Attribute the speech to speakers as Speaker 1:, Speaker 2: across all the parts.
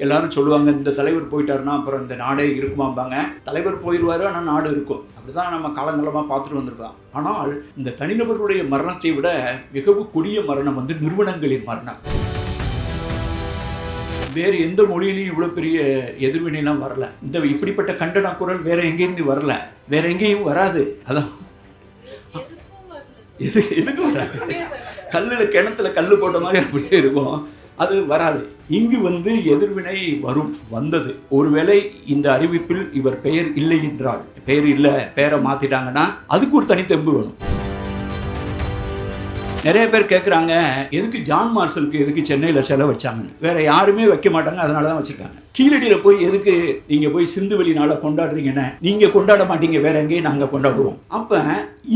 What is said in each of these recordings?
Speaker 1: எல்லாரும் சொல்லுவாங்க, இந்த தலைவர் போயிட்டாருன்னா அப்புறம் இந்த நாடே இருக்குமாம்பாங்க. தலைவர் போயிடுவார், ஆனால் நாடு இருக்கும். அப்படிதான் நம்ம காலங்காலமாக பார்த்துட்டு வந்திருக்கோம். ஆனால் இந்த தனிநபர்களுடைய மரணத்தை விட மிகவும் கொடிய மரணம் வந்து நிறுவனங்களின் மரணம். வேறு எந்த மொழியிலையும் இவ்வளோ பெரிய எதிர்வினைலாம் வரல. இந்த இப்படிப்பட்ட கண்டன குரல் வேற எங்கேருந்து வரல, வேற எங்கேயும் வராது. அதான் எதுக்கு வராது? கல்லில் கிணத்துல கல் போட்ட மாதிரி அப்படியே இருக்கும், அது வராது. இங்கு வந்து எதிர்வினை வரும், வந்தது. ஒருவேளை இந்த அறிவிப்பில் இவர் பெயர் இல்லை என்றால், பெயர் இல்லை, பெயரை மாற்றிட்டாங்கன்னா அதுக்கு ஒரு தனித்தெம்பு வேணும். நிறைய பேர் கேட்குறாங்க, எதுக்கு ஜான் மார்ஷலுக்கு எதுக்கு சென்னையில் சிலை வச்சாங்கன்னு. வேற யாருமே வைக்க மாட்டாங்க, அதனால தான் வச்சுருக்காங்க. கீழடியில் போய் எதுக்கு நீங்கள் போய் சிந்துவெளி நாளை கொண்டாடுறீங்கன்னு, நீங்கள் கொண்டாட மாட்டீங்க, வேற எங்கேயும் நாங்கள் கொண்டாடுவோம். அப்போ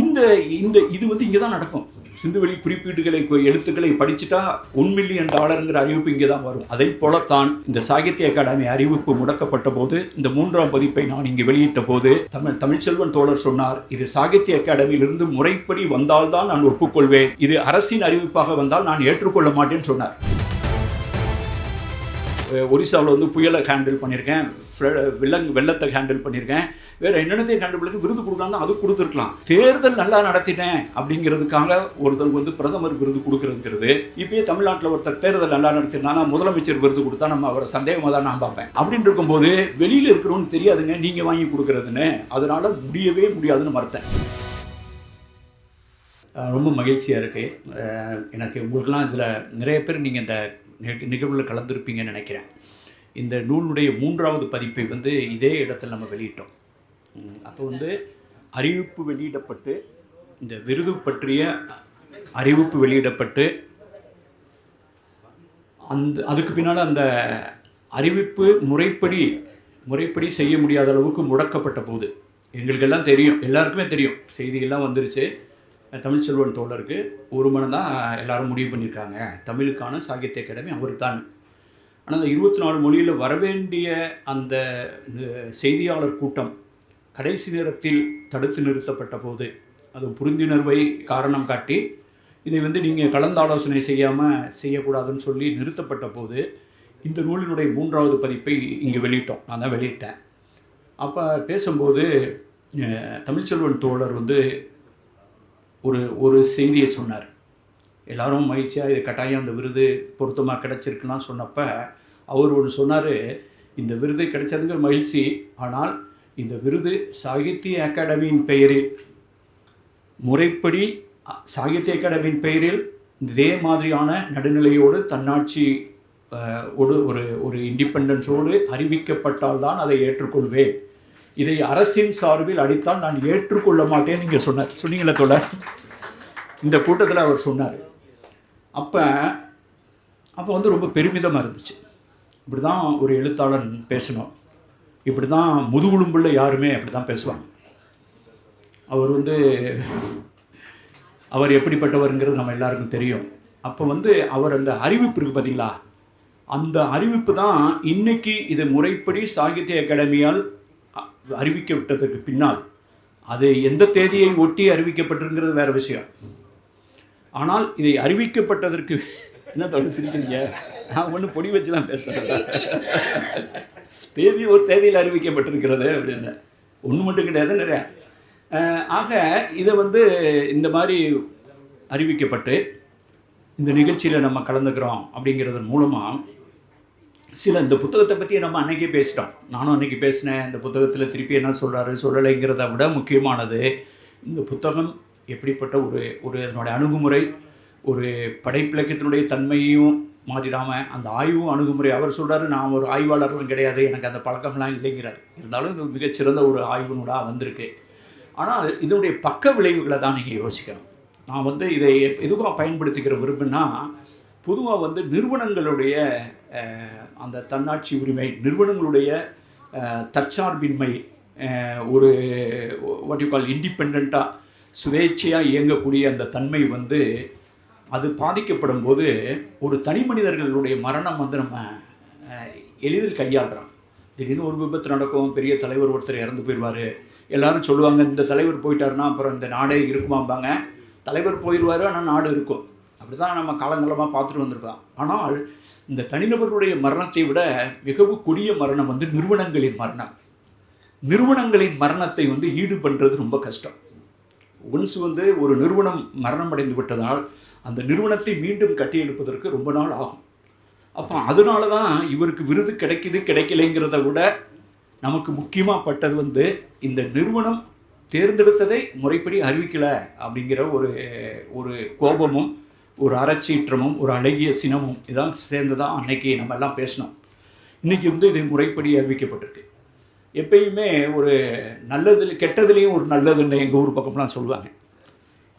Speaker 1: இந்த இந்த இது வந்து இங்கே தான் நடக்கும். சிந்துவெளி குறிப்பீடுகளை எழுத்துக்களை படிச்சுட்டா $1 மில்லியன் அறிவிப்பு இங்கே தான் வரும். அதை போலத்தான் இந்த சாகித்ய அகாடமி அறிவிப்பு முடக்கப்பட்ட போது, இந்த 3ஆம் பதிப்பை நான் இங்கே வெளியிட்ட போது தமிழ்ச்செல்வன் தோழர் சொன்னார், இது சாகித்ய அகாடமியிலிருந்து முறைப்படி வந்தால்தான் நான் ஒப்புக்கொள்வேன், இது அரசின் அறிவிப்பாக வந்தால் நான் ஏற்றுக்கொள்ள மாட்டேன்னு சொன்னார். ஒரிசாவில் வந்து புயலை ஹேண்டில் பண்ணியிருக்கேன், வெள்ளத்தை ஹேண்டில் பண்ணியிருக்கேன், வேறு என்னென்னத்தையும் ஹேண்டில் பண்ணி விருது கொடுக்கலாம், அது கொடுத்துருக்கலாம். தேர்தல் நல்லா நடத்திட்டேன் அப்படிங்கிறதுக்காக ஒருத்தருக்கு வந்து பிரதமர் விருது கொடுக்குறதுங்கிறது, இப்போயே தமிழ்நாட்டில் ஒருத்தர் தேர்தல் நல்லா நடத்தினா முதலமைச்சர் விருது கொடுத்தா நம்ம அவரை சந்தேகமாக தான் நான் பார்ப்பேன். அப்படின்னு இருக்கும்போது வெளியில் இருக்கிறோன்னு தெரியாதுங்க நீங்கள் வாங்கி கொடுக்குறதுன்னு, அதனால் முடியவே முடியாதுன்னு மறுத்தேன். ரொம்ப மகிழ்ச்சியாக இருக்குது எனக்கு. உங்களுக்கெல்லாம் இதில் நிறைய பேர் நீங்கள் இந்த நிகழ்வில் கலந்துருப்பீங்கன்னு நினைக்கிறேன். இந்த நூலுடைய 3ஆவது பதிப்பை வந்து இதே இடத்துல நம்ம வெளியிட்டோம். அப்போ வந்து அறிவிப்பு வெளியிடப்பட்டு, இந்த விருது பற்றிய அறிவிப்பு வெளியிடப்பட்டு, அதுக்கு பின்னால் அந்த அறிவிப்பு முறைப்படி செய்ய முடியாத அளவுக்கு முடக்கப்பட்ட போது, எங்களுக்கெல்லாம் தெரியும், எல்லாருக்குமே தெரியும், செய்திகள்லாம் வந்துருச்சு. தமிழ்ச்செல்வன் தோழருக்கு ஒரு மனம் தான் எல்லாரும் முடிவு பண்ணியிருக்காங்க, தமிழுக்கான சாகித்ய அகாடமி அவருக்கு தான். ஆனால் அந்த 24 மொழியில் வரவேண்டிய அந்த செய்தியாளர் கூட்டம் கடைசி நேரத்தில் தடுத்து நிறுத்தப்பட்ட போது, அது புரிந்துணர்வை காரணம் காட்டி இதை வந்து நீங்கள் கலந்தாலோசனை செய்யக்கூடாதுன்னு சொல்லி நிறுத்தப்பட்ட போது, இந்த நூலினுடைய 3ஆவது பதிப்பை இங்கே வெளியிட்டோம். நான் தான் வெளியிட்டேன். அப்போ பேசும்போது தமிழ்ச்செல்வன் தோழர் வந்து ஒரு செய்தியை சொன்னார். எல்லாரும் மகிழ்ச்சியாக இது கட்டாயம் அந்த விருது பொருத்தமாக கிடச்சிருக்குலாம் சொன்னப்போ அவர் ஒன்று சொன்னார், இந்த விருது கிடைச்சதுங்கிற மகிழ்ச்சி, ஆனால் இந்த விருது சாகித்ய அகாடமியின் பெயரில், முறைப்படி சாகித்ய அகாடமியின் பெயரில் இதே மாதிரியான நடுநிலையோடு தன்னாட்சி ஒரு இண்டிபெண்டன்ஸோடு அறிவிக்கப்பட்டால்தான் அதை ஏற்றுக்கொள்வேன், இதை அரசின் சார்பில் அடித்தால் நான் ஏற்றுக்கொள்ள மாட்டேன் நீங்கள் சொன்னீங்களே தோழர். இந்த கூட்டத்தில் அவர் சொன்னார். அப்போ வந்து ரொம்ப பெருமிதமாக இருந்துச்சு. இப்படி தான் ஒரு எழுத்தாளன் பேசணும், இப்படி தான் முதுகுழும்புள்ள யாருமே அப்படி தான் பேசுவாங்க. அவர் எப்படிப்பட்டவருங்கிறது நம்ம எல்லாருக்கும் தெரியும். அப்போ வந்து அவர் அந்த அறிவிப்பு இருக்குது பார்த்தீங்களா, அந்த அறிவிப்பு தான் இன்றைக்கி இது முறைப்படி சாகித்ய அகாடமியால் அறிவிக்கப்பட்டதற்கு பின்னால், அது எந்த தேதியை ஒட்டி அறிவிக்கப்பட்டிருக்கிறது வேறு விஷயம். ஆனால் இதை அறிவிக்கப்பட்டதற்கு என்ன தொடர்ந்து சிரிக்கிறீங்க, நான் ஒன்றும் பொடி வச்சுலாம் பேசுகிறேன். ஒரு தேதியில் அறிவிக்கப்பட்டிருக்கிறது அப்படின்னு ஒன்று மட்டும் கிடையாது, நிறையா. ஆக இதை வந்து இந்த மாதிரி அறிவிக்கப்பட்டு இந்த நிகழ்ச்சியில் நம்ம கலந்துக்கிறோம் அப்படிங்கிறதன் மூலமாக இந்த புத்தகத்தை பற்றி நம்ம அன்றைக்கி பேசிட்டோம். நானும் அன்றைக்கி பேசினேன். இந்த புத்தகத்தில் திருப்பி என்ன சொல்கிறாரு சொல்லலைங்கிறத விட முக்கியமானது, இந்த புத்தகம் எப்படிப்பட்ட ஒரு அதனுடைய அணுகுமுறை, ஒரு படைப்பிலக்கியத்தினுடைய தன்மையும் மாறிடாமல் அந்த ஆய்வும் அணுகுமுறை. அவர் சொல்கிறாரு, நான் ஒரு ஆய்வாளர்களும் கிடையாது, எனக்கு அந்த பழக்கம்லாம் இல்லைங்கிறார். இருந்தாலும் இது மிகச்சிறந்த ஒரு ஆய்வு நூலாக வந்திருக்கு. ஆனால் இதனுடைய பக்க விளைவுகளை தான் நீங்கள் யோசிக்கணும். நான் வந்து இதை எதுவும் பயன்படுத்திக்கிற விரும்புனா, பொதுவாக வந்து நிறுவனங்களுடைய அந்த தன்னாட்சி உரிமை, நிறுவனங்களுடைய தற்சார்பின்மை, ஒரு வாட் யூ கால் இண்டிபெண்ட்டாக சுதேட்சையாக இயங்கக்கூடிய அந்த தன்மை வந்து அது பாதிக்கப்படும் போது ஒரு தனி மனிதர்களுடைய மரணம் வந்து நம்ம எளிதில் கையாளுறோம். திடீர்னு ஒரு விபத்து நடக்கும், பெரிய தலைவர் ஒருத்தர் இறந்து போயிடுவார். எல்லோரும் சொல்லுவாங்க, இந்த தலைவர் போயிட்டாருன்னா அப்புறம் இந்த நாடே இருக்குமாம்பாங்க. தலைவர் போயிடுவார், ஆனால் நாடு இருக்கும். அப்படி தான் நம்ம காலங்காலமாக பார்த்துட்டு வந்திருக்கோம். ஆனால் இந்த தனிநபர்களுடைய மரணத்தை விட மிகவும் கொடிய மரணம் வந்து நிறுவனங்களின் மரணம். நிறுவனங்களின் மரணத்தை வந்து ஈடு பண்ணுறது ரொம்ப கஷ்டம். ஒன்ஸ் வந்து ஒரு நிறுவனம் மரணம் அடைந்து விட்டதால் அந்த நிறுவனத்தை மீண்டும் கட்டியெழுப்பதற்கு ரொம்ப நாள் ஆகும். அப்போ அதனால தான் இவருக்கு விருது கிடைக்குது கிடைக்கலைங்கிறத விட நமக்கு முக்கியமாக பட்டது வந்து இந்த நிறுவனம் தேர்ந்தெடுத்ததை முறைப்படி அறிவிக்கலை அப்படிங்கிற ஒரு கோபமும் ஒரு அறச்சீற்றமும் ஒரு அழகிய சினமும் இதான் சேர்ந்து தான் அன்னைக்கு நம்ம எல்லாம் பேசினோம். இன்றைக்கி வந்து இது முறைப்படி அறிவிக்கப்பட்டிருக்கு. எப்பயுமே ஒரு நல்லது கெட்டதுலேயும் ஒரு நல்லதுன்னு எங்கள் ஊர் பக்கம்லாம் சொல்லுவாங்க.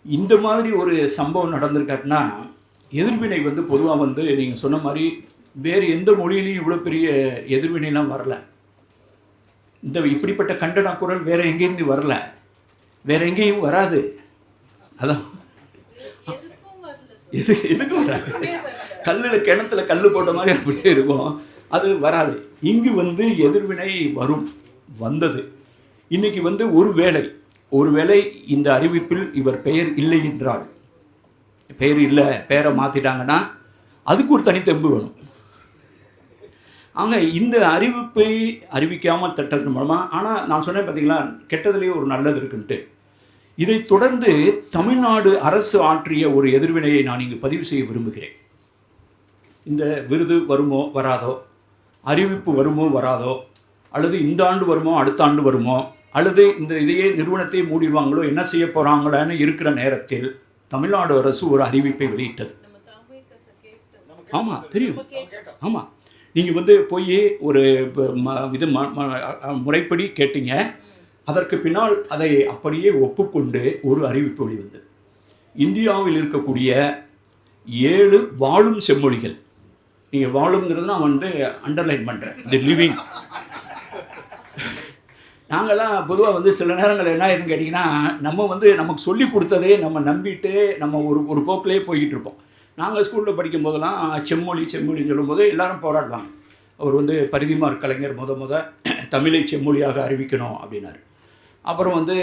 Speaker 1: இந்த மாதிரி ஒரு சம்பவம் நடந்திருக்காருன்னா எதிர்வினை வந்து பொதுவாக வந்து நீங்கள் சொன்ன மாதிரி வேறு எந்த மொழியிலையும் இவ்வளோ பெரிய எதிர்வினைலாம் வரல. இந்த இப்படிப்பட்ட கண்டன குரல் வேறு எங்கேருந்து வரல, வேறு எங்கேயும் வராது. அதான் எதுக்கு வராது? கல்லில் கிணத்துல கல் போட்ட மாதிரி அப்படியே இருக்கும், அது வராது. இங்கு வந்து எதிர்வினை வரும், வந்தது. இன்னைக்கு வந்து ஒருவேளை இந்த அறிவிப்பில் இவர் பெயர் இல்லை என்றால், பெயர் இல்லை பெயரை மாற்றிட்டாங்கன்னா அதுக்கு ஒரு தனித்தெம்பு வேணும். ஆக இந்த அறிவிப்பை அறிவிக்காமல் தட்டது மூலமாக, ஆனால் நான் சொன்னேன் பார்த்தீங்களா கெட்டதுலேயே ஒரு நல்லது இருக்குன்ட்டு. இதை தொடர்ந்து தமிழ்நாடு அரசு ஆற்றிய ஒரு எதிர்வினையை நான் இங்கு பதிவு செய்ய விரும்புகிறேன். இந்த விருது வருமோ வராதோ, அறிவிப்பு வருமோ வராதோ, அல்லது இந்த ஆண்டு வருமோ அடுத்த ஆண்டு வருமோ, அல்லது இந்த இதையே நிறுவனத்தையே மூடிடுவாங்களோ, என்ன செய்ய போகிறாங்களான்னு இருக்கிற நேரத்தில் தமிழ்நாடு அரசு ஒரு அறிவிப்பை வெளியிட்டது. ஆமாம் தெரியும். ஆமாம், நீங்கள் வந்து போய் ஒரு இது முறைப்படி கேட்டீங்க. அதற்கு பின்னால் அதை அப்படியே ஒப்புக்கொண்டு ஒரு அறிவிப்பு வெளிவந்தது. இந்தியாவில் இருக்கக்கூடிய 7 வாழும் செம்மொழிகள், நீங்கள் வாழுங்கிறது நான் வந்து அண்டர்லைன் பண்ணுறேன், தி லிவிங். நாங்கள்லாம் பொதுவாக வந்து சில நேரங்கள் என்ன ஆயிருன்னு கேட்டிங்கன்னா, நம்ம வந்து நமக்கு சொல்லி கொடுத்ததே நம்ம நம்பிட்டு நம்ம ஒரு போக்கிலே போய்கிட்டு இருப்போம். நாங்கள் ஸ்கூலில் படிக்கும் போதெல்லாம் செம்மொழின்னு சொல்லும்போது எல்லாரும் போராடுவாங்க. அவர் வந்து பரிதிமார் கலைஞர் தமிழை செம்மொழியாக அறிவிக்கணும் அப்படின்னாரு. அப்புறம் வந்து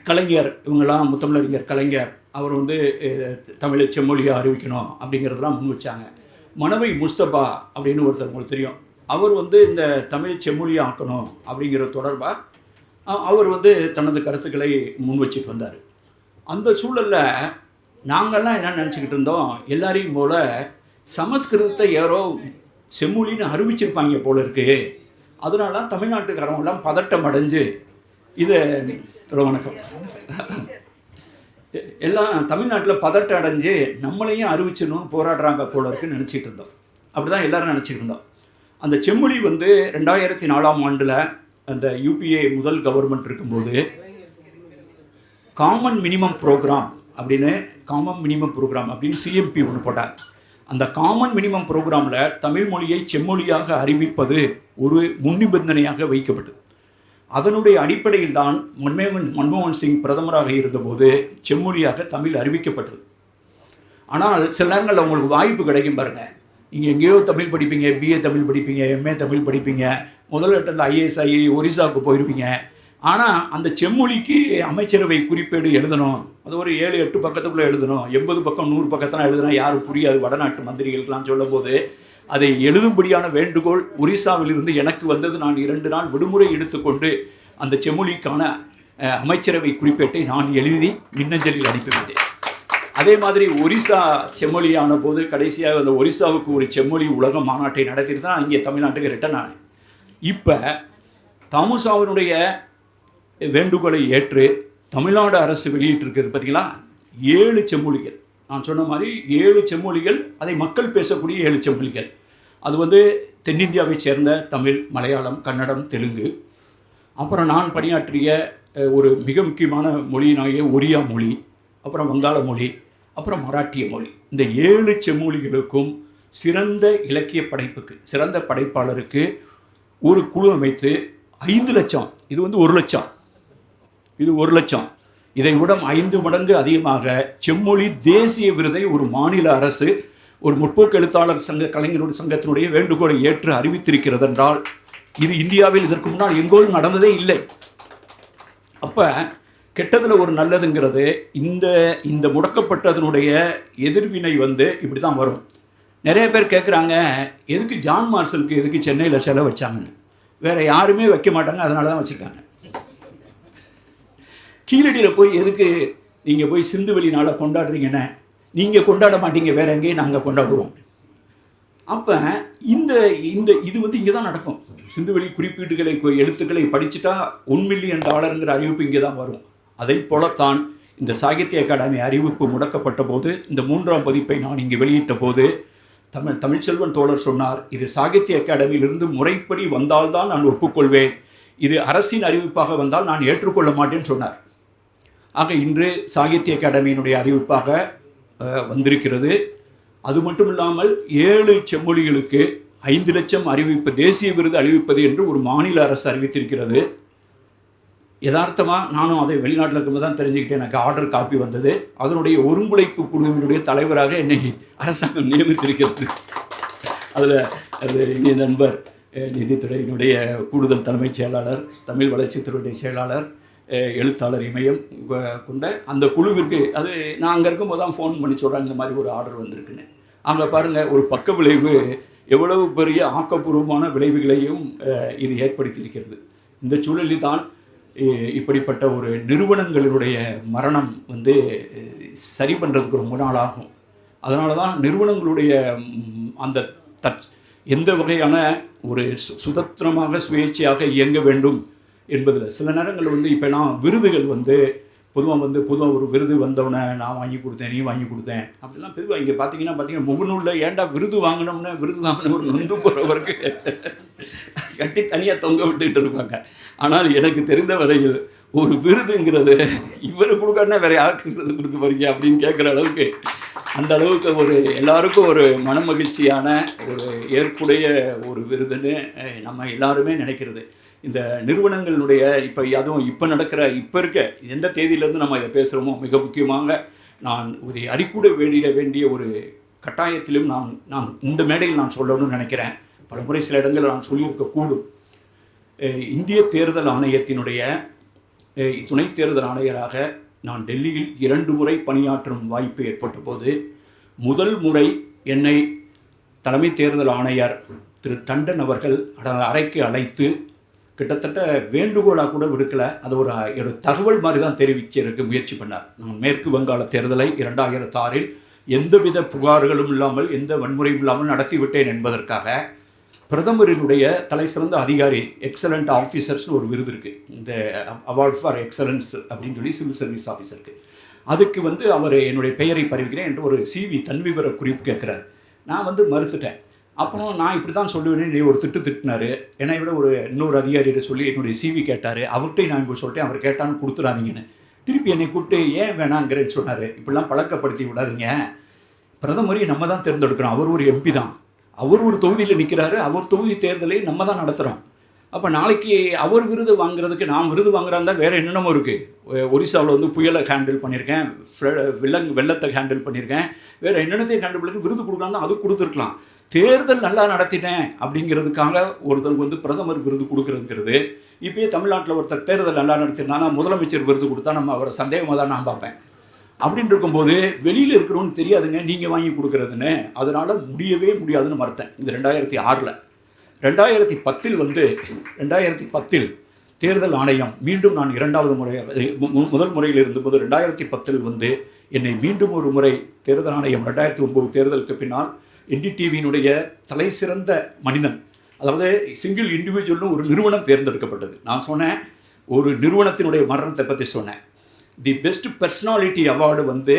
Speaker 1: கலைஞர் இவங்கெல்லாம் முத்தமிழறிஞர் கலைஞர் அவர் வந்து தமிழை செம்மொழியாக அறிவிக்கணும் அப்படிங்கிறதெல்லாம் முன் வச்சாங்க. மனவை முஸ்தபா அப்படின்னு ஒருத்தர் உங்களுக்கு தெரியும், அவர் வந்து இந்த தமிழ் செம்மொழியாக ஆக்கணும் அப்படிங்கிற தொடர்பாக அவர் வந்து தனது கருத்துக்களை முன் வச்சுட்டு வந்தார். அந்த சூழலில் நாங்கள்லாம் என்ன நினச்சிக்கிட்டு இருந்தோம், எல்லாரையும் போல் சமஸ்கிருதத்தை யாரோ செம்மொழின்னு அறிவிச்சிருப்பாங்க போல இருக்கு, அதனால தான் தமிழ்நாட்டுக்காரவங்களாம் பதட்டம் அடைஞ்சு இதை வணக்கம் எல்லாம் தமிழ்நாட்டில் பதட்டம் அடைஞ்சு நம்மளையும் அறிவிச்சிடணும்னு போராடுறாங்க போல இருக்குன்னு நினச்சிட்டு இருந்தோம். அப்படி தான் எல்லோரும் நினச்சிட்டு இருந்தோம். அந்த செம்மொழி வந்து 2004ஆம் ஆண்டில் அந்த யூபிஏ முதல் கவர்மெண்ட் இருக்கும்போது காமன் மினிமம் ப்ரோக்ராம் அப்படின்னு சிஎம்பி ஒன்று போட்டார். அந்த காமன் மினிமம் ப்ரோக்ராமில் தமிழ் மொழியை செம்மொழியாக அறிவிப்பது ஒரு முன்னிபந்தனையாக வைக்கப்பட்டது. அதனுடைய அடிப்படையில் தான் மன்மோகன் சிங் பிரதமராக இருந்தபோது செம்மொழியாக தமிழ் அறிவிக்கப்பட்டது. ஆனால் சில நேரங்களில் உங்களுக்கு வாய்ப்பு கிடைக்கும் பாருங்கள், நீங்கள் எங்கேயோ தமிழ் படிப்பீங்க, பிஏ தமிழ் படிப்பீங்க, எம்ஏ தமிழ் படிப்பீங்க, முதல் கட்டத்தில் ஐஏஎஸ் ஒரிசாவுக்கு போயிருப்பீங்க. ஆனால் அந்த செம்மொழிக்கு அமைச்சரவை குறிப்பேடு எழுதணும், அது ஒரு 7-8 பக்கத்துக்குள்ளே எழுதணும், 80 பக்கம் 100 பக்கத்தெல்லாம் எழுதுனா யாரும் புரியாது வடநாட்டு மந்திரிகளுக்கெல்லாம் சொல்லும் போது அதை எழுதும்படியான வேண்டுகோள் ஒரிசாவிலிருந்து எனக்கு வந்தது. நான் 2 நாள் விடுமுறை எடுத்துக்கொண்டு அந்த செம்மொழிக்கான அமைச்சரவை குறிப்பேட்டை நான் எழுதி மின்னஞ்சலில் அனுப்பிவிட்டேன். அதே மாதிரி ஒரிசா செம்மொழியான போது கடைசியாக அந்த ஒரிசாவுக்கு ஒரு செம்மொழி உலக மாநாட்டை நடத்திட்டு தான் இங்கே தமிழ்நாட்டுக்கு ரிட்டன் ஆனேன். இப்போ தாமுசாவினுடைய வேண்டுகோளை ஏற்று தமிழ்நாடு அரசு வெளியிட்டிருக்கிறது பார்த்தீங்களா, 7 செம்மொழிகள். நான் சொன்ன மாதிரி 7 செம்மொழிகள், அதை மக்கள் பேசக்கூடிய 7 செம்மொழிகள். அது வந்து தென்னிந்தியாவை சேர்ந்த தமிழ், மலையாளம், கன்னடம், தெலுங்கு, அப்புறம் நான் பணியாற்றிய ஒரு மிக முக்கியமான மொழியினாகிய ஒரியா மொழி, அப்புறம் வங்காள மொழி, அப்புறம் மராட்டிய மொழி. இந்த 7 செம்மொழிகளுக்கும் சிறந்த இலக்கிய படைப்புக்கு, சிறந்த படைப்பாளருக்கு ஒரு குழு அமைத்து 5 லட்சம், இது வந்து 1 லட்சம், இது 1 லட்சம், இதை விட 5 மடங்கு அதிகமாக செம்மொழி தேசிய விருதை ஒரு மாநில அரசு ஒரு முற்போக்கு எழுத்தாளர் சங்க கலைஞருடைய சங்கத்தினுடைய வேண்டுகோளை ஏற்று அறிவித்திருக்கிறது என்றால் இது இந்தியாவில் இதற்கு முன்னால் எங்கோடும் நடந்ததே இல்லை. அப்போ கெட்டதில் ஒரு நல்லதுங்கிறது இந்த முடக்கப்பட்டதனுடைய எதிர்வினை வந்து இப்படி தான் வரும். நிறைய பேர் கேட்குறாங்க, எதுக்கு ஜான் மார்ஷலுக்கு எதுக்கு சென்னையில் சிலை வச்சாங்கன்னு. வேறு யாருமே வைக்க மாட்டாங்க, அதனால தான் வச்சுருக்காங்க. கீழடியில் போய் எதுக்கு நீங்கள் போய் சிந்துவெளி நாளை கொண்டாடுறீங்கன்னு, நீங்கள் கொண்டாட மாட்டீங்க, வேறு எங்கேயும் நாங்கள் கொண்டாடுவோம். அப்போ இந்த இந்த இது இங்கே தான் நடக்கும். சிந்துவெளி குறிப்பீடுகளை எழுத்துக்களை படிச்சுட்டா $1 மில்லியன் அறிவிப்பு இங்கே தான் வரும். அதை போலத்தான் இந்த சாகித்ய அகாடமி அறிவிப்பு முடக்கப்பட்ட போது, இந்த 3ஆம் பதிப்பை நான் இங்கே வெளியிட்ட போது தமிழ்ச்செல்வன் தோழர் சொன்னார், இது சாகித்ய அகாடமியிலிருந்து முறைப்படி வந்தால்தான் நான் ஒப்புக்கொள்வேன், இது அரசின் அறிவிப்பாக வந்தால் நான் ஏற்றுக்கொள்ள மாட்டேன்னு சொன்னார். ஆக இன்று சாகித்ய அகாடமியினுடைய அறிவிப்பாக வந்திருக்கிறது. அது மட்டும் இல்லாமல் 7 செம்மொழிகளுக்கு 5 லட்சம் அறிவிப்பு, தேசிய விருது அறிவிப்பது என்று ஒரு மாநில அரசு அறிவித்திருக்கிறது. யதார்த்தமாக நானும் அதை வெளிநாட்டில் இருக்கும்போது தான் தெரிஞ்சுக்கிட்டேன். எனக்கு ஆர்டர் காப்பி வந்தது. அதனுடைய ஒருங்கிணைப்பு குழுவினுடைய தலைவராக என்னை அரசாங்கம் நியமித்திருக்கிறது. அதில் அது இந்திய நண்பர் நிதித்துறையினுடைய கூடுதல் தலைமைச் செயலாளர், தமிழ் வளர்ச்சித்துறையுடைய செயலாளர், எழுத்தாளர் இமயம் கொண்ட அந்த குழுவிற்கு, அது நான் அங்கே இருக்கும்போது தான் ஃபோன் பண்ணி சொல்கிறாங்க, இந்த மாதிரி ஒரு ஆர்டர் வந்திருக்குன்னு. அங்கே பாருங்கள், ஒரு பக்க விளைவு எவ்வளவு பெரிய ஆக்கப்பூர்வமான விளைவுகளையும் இது ஏற்படுத்தியிருக்கிறது. இந்த சூழலில் தான் இப்படிப்பட்ட ஒரு நிறுவனங்களுடைய மரணம் சரி பண்ணுறதுக்கு ரொம்ப நாள் ஆகும். அதனால தான் நிறுவனங்களுடைய அந்த எந்த வகையான ஒரு சுதந்திரமாக சுயேட்சையாக இயங்க வேண்டும் என்பதில் சில நேரங்கள் இப்போலாம் விருதுகள் பொதுவாக ஒரு விருது வந்தவொடனே நான் வாங்கி கொடுத்தேன், நீ வாங்கி கொடுத்தேன் அப்படிலாம் பொதுவாக இங்கே பார்த்தீங்கன்னா முகநூலில் ஏன்டா விருது வாங்கினோம்னா ஒரு நொந்து போகிறவருக்கு கட்டி தனியாக தொங்க விட்டுக்கிட்டு இருப்பாங்க. ஆனால் எனக்கு தெரிந்த வரையில் ஒரு விருதுங்கிறது இவர் கொடுக்காருன்னா வேறு யாருக்கு விருது கொடுக்க போறீங்க அப்படின்னு கேட்குற அளவுக்கு, அந்த அளவுக்கு ஒரு எல்லாருக்கும் ஒரு மன மகிழ்ச்சியான ஒரு ஏற்புடைய ஒரு விருதுன்னு நம்ம எல்லாருமே நினைக்கிறது. இந்த நிறுவனங்களுடைய அதுவும் இப்போ இருக்க எந்த தேதியிலேருந்து நம்ம இதை பேசுகிறோமோ, மிக முக்கியமாக நான் இதை அறிக்கூட வேண்டிய ஒரு கட்டாயத்திலும் நான் இந்த மேடையில் நான் சொல்லணும்னு நினைக்கிறேன். பல முறை சில இடங்களில் நான் சொல்லியிருக்கக்கூடும். இந்திய தேர்தல் ஆணையத்தினுடைய துணை தேர்தல் ஆணையராக நான் டெல்லியில் 2 முறை பணியாற்றும் வாய்ப்பு ஏற்பட்ட போது, முதல் முறை என்னை தலைமை தேர்தல் ஆணையர் திரு டண்டன் அவர்கள் அறைக்கு அழைத்து கிட்டத்தட்ட வேண்டுகோளாக கூட விடுக்கலை, அது ஒரு தகவல் மாதிரி தான் தெரிவிக்கிறதுக்கு முயற்சி பண்ணார். நான் மேற்கு வங்காள தேர்தலை 2006இல் எந்தவித புகார்களும் இல்லாமல், எந்த வன்முறையும் இல்லாமல் நடத்திவிட்டேன் என்பதற்காக பிரதமரினுடைய தலை சிறந்த அதிகாரி, எக்ஸலண்ட் ஆஃபீஸர்ஸ்னு ஒரு விருது இருக்குது, இந்த அவார்ட் ஃபார் எக்ஸலன்ஸ் அப்படின்னு சொல்லி சிவில் சர்வீஸ் ஆஃபீஸருக்கு. அதுக்கு அவர் என்னுடைய பெயரை பறிவிக்கிறேன் என்று ஒரு CV தன்விவர குறிப்பு கேட்குறாரு. நான் மறுத்துட்டேன். அப்புறம் நான் இப்படி தான் சொல்லுவேன், நீ ஒரு திட்டினார். என்னை விட இன்னொரு அதிகாரிகிட்ட சொல்லி என்னுடைய CV கேட்டார். அவர்கிட்டையும் நான் இப்போ சொல்லிட்டேன், அவர் கேட்டான்னு கொடுத்துடாதீங்கன்னு. திருப்பி என்னை கூப்பிட்டு ஏன் வேணாங்கிறேன்னு சொன்னார். இப்படிலாம் பழக்கப்படுத்தி விடாதீங்க, பிரதமரை நம்ம தான் தேர்ந்தெடுக்கிறோம், அவர் ஒரு MP தான், அவர் ஒரு தொகுதியில் நிற்கிறாரு, அவர் தொகுதி தேர்தலை நம்ம தான் நடத்துகிறோம். அப்போ நாளைக்கு அவர் விருது வாங்குறதுக்கு நான் விருது வாங்குறாருந்தா வேறு என்னென்னமோ இருக்குது. ஒரிசாவில் புயலை ஹேண்டில் பண்ணியிருக்கேன், வெள்ளத்தை ஹேண்டில் பண்ணியிருக்கேன், வேறு என்னென்னத்தையும் ஹேண்டில் பண்ணி விருது கொடுக்கலான்னு அது கொடுத்துருக்கலாம். தேர்தல் நல்லா நடத்திட்டேன் அப்படிங்கிறதுக்காக ஒருத்தருக்கு பிரதமர் விருது கொடுக்குறதுங்கிறது, இப்போயே தமிழ்நாட்டில் ஒருத்தர் தேர்தல் நல்லா நடத்திருந்தானா முதலமைச்சர் விருது கொடுத்தா நம்ம அவரை சந்தேகமாக தான் நான் பார்ப்பேன். அப்படின்னு இருக்கும்போது வெளியில் இருக்கிறோன்னு தெரியாதுங்க, நீங்கள் வாங்கி கொடுக்குறதுன்னு, அதனால் முடியவே முடியாதுன்னு மறுத்தேன். இது 2006. 2010 தேர்தல் ஆணையம் மீண்டும், நான் 2வது முறை, முதல் முறையில் இருந்தபோது 2010 என்னை மீண்டும் ஒரு முறை தேர்தல் ஆணையம் 2009 தேர்தலுக்கு பின்னால் NDTVயினுடைய தலை சிறந்த மனிதன், அதாவது சிங்கிள் இண்டிவிஜுவல்னு ஒரு நிறுவனம் தேர்ந்தெடுக்கப்பட்டது. நான் சொன்னேன், ஒரு நிறுவனத்தினுடைய மரணத்தை பற்றி சொன்னேன். தி பெஸ்ட் பர்சனாலிட்டி அவார்டு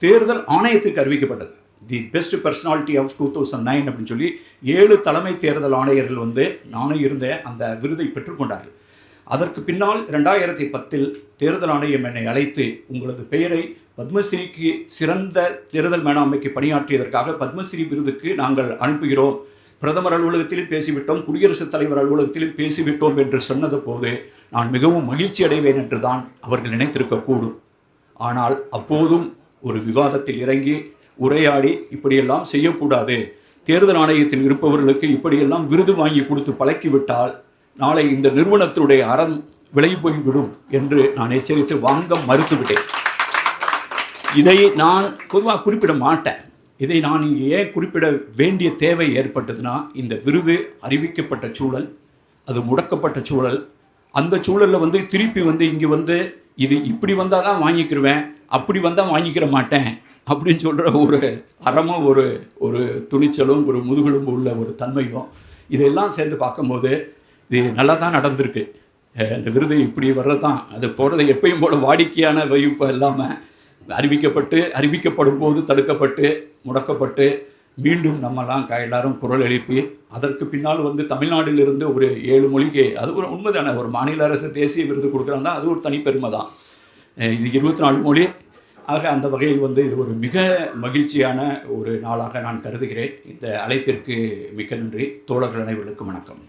Speaker 1: தேர்தல் ஆணையத்துக்கு அறிவிக்கப்பட்டது. தி பெஸ்ட் பர்சனாலிட்டி ஆஃப் 2009 அப்படின்னு சொல்லி 7 தலைமை தேர்தல் ஆணையர்கள் நானும் இருந்தேன், அந்த விருதை பெற்றுக்கொண்டார்கள். அதற்கு பின்னால் 2010 தேர்தல் ஆணையம் என்னை அழைத்து, உங்களது பெயரை பத்மஸ்ரீக்கு சிறந்த தேர்தல் மேலாண்மைக்கு பணியாற்றியதற்காக பத்மஸ்ரீ விருதுக்கு நாங்கள் அனுப்புகிறோம், பிரதமர் அலுவலகத்திலும் பேசிவிட்டோம், குடியரசுத் தலைவர் அலுவலகத்திலும் பேசிவிட்டோம் என்று சொன்னது போது நான் மிகவும் மகிழ்ச்சி அடைவேன் என்று தான் அவர்கள் நினைத்திருக்கக்கூடும். ஆனால் அப்போதும் ஒரு விவாதத்தில் இறங்கி உரையாடி, இப்படியெல்லாம் செய்யக்கூடாது, தேர்தல் ஆணையத்தில் இருப்பவர்களுக்கு இப்படியெல்லாம் விருது வாங்கி கொடுத்து பழக்கிவிட்டால் நாளை இந்த நிறுவனத்தினுடைய அறம் விலை போய்விடும் என்று நான் எச்சரித்து வாங்க மறுத்துவிட்டேன். இதை நான் பொதுவாக குறிப்பிட மாட்டேன். இதை நான் இங்கே ஏன் குறிப்பிட வேண்டிய தேவை ஏற்பட்டதுன்னா, இந்த விருது அறிவிக்கப்பட்ட சூழல், அது முடக்கப்பட்ட சூழல், அந்த சூழலில் வந்து திருப்பி வந்து இங்கே வந்து இது இப்படி வந்தால் தான் வாங்கிக்கிருவேன், அப்படி வந்தால் வாங்கிக்கிற மாட்டேன் அப்படின்னு சொல்கிற ஒரு அறமும் ஒரு ஒரு துணிச்சலும் ஒரு முதுகெலும்பு உள்ள ஒரு தன்மையும் இதெல்லாம் சேர்ந்து பார்க்கும்போது இது நல்லா தான் நடந்திருக்கு. அந்த விருது இப்படி வர்றது தான், அது போகிறது எப்பயும் போல் வாடிக்கையான வைப்பு இல்லாமல் அறிவிக்கப்படும் போது தடுக்கப்பட்டு முடக்கப்பட்டு மீண்டும் நம்மலாம் எல்லாரும் குரல் எழுப்பி அதற்கு பின்னால் வந்து தமிழ்நாட்டிலிருந்து ஒரு 7 மொழிக்கு, அது ஒரு உண்மைதானே, ஒரு மாநில அரசு தேசிய விருது கொடுக்குறாங்க, அது ஒரு தனிப்பெருமை தான். இது 24 மொழி. ஆக அந்த வகையில் வந்து இது ஒரு மிக மகிழ்ச்சியான ஒரு நாளாக நான் கருதுகிறேன். இந்த அழைப்பிற்கு மிக்க நன்றி. தோழர்கள் அனைவருக்கும் வணக்கம்.